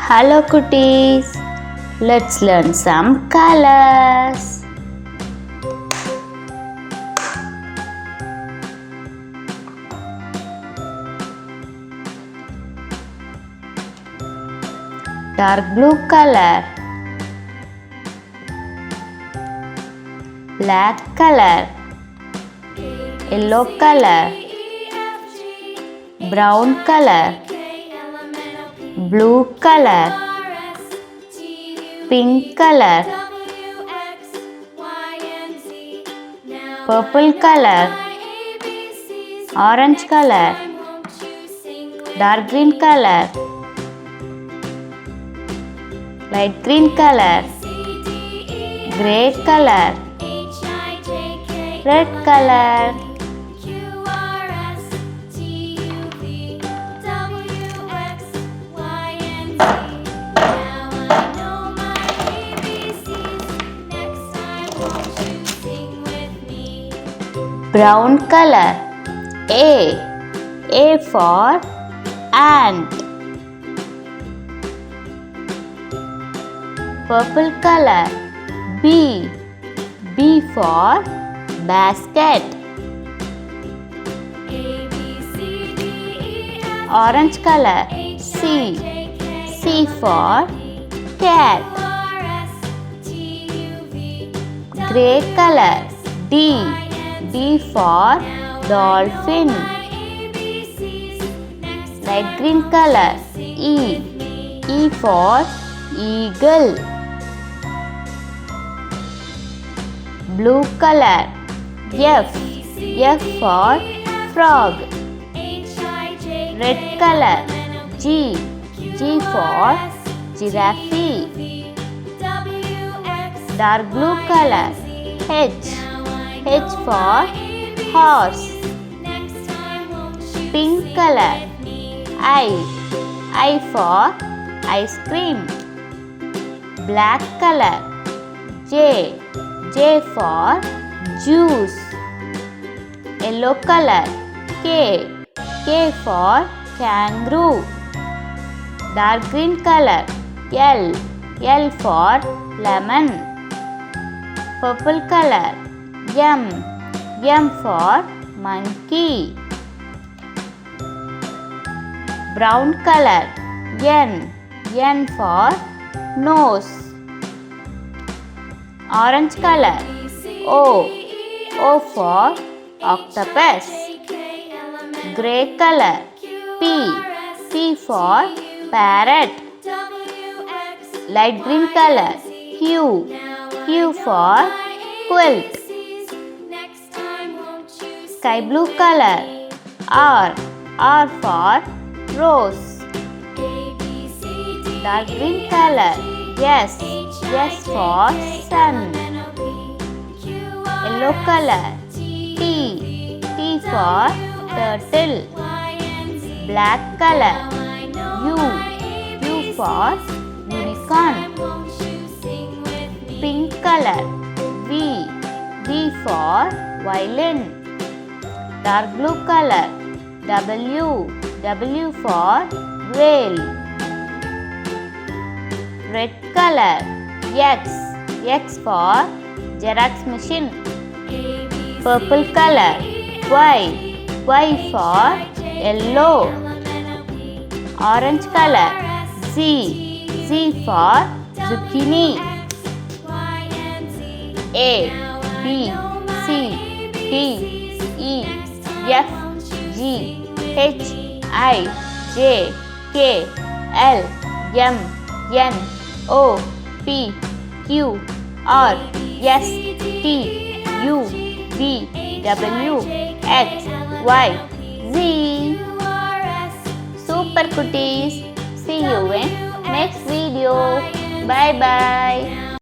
Hello cuties, let's learn some colors. Dark blue color, black color, yellow color, brown color, blue color, pink color, purple color, orange color, dark green color, light green color, grey color, red color. Brown color, A for ant. Purple color, B for basket. Orange color, C for cat. Grey color, D for dolphin. Light green color, E for eagle. Blue color, F for frog. Red color, G for giraffe. Dark blue color, H for horse. Pink color, I for ice cream. Black color, J for juice. Yellow color, K for kangaroo. Dark green color, L for lemon. Purple color, M for monkey. Brown color, N for nose. Orange color, O for octopus. Grey color, P for parrot. Light green color, Q for quilt. Sky blue color, R for rose. Dark green color, S for sun. Yellow color, T for turtle. Black color, U for unicorn. Pink color, V for violin. Dark blue color, W for whale. Red color, X for Xerox machine. Purple color, Y for yellow. Orange color, Z for zucchini. A, B, C, D, E, F, G, H, I, J, K, L, M, N, O, P, Q, R, S, T, U, V, W, X, Y, Z. Super cuties! See you in next video. Bye bye.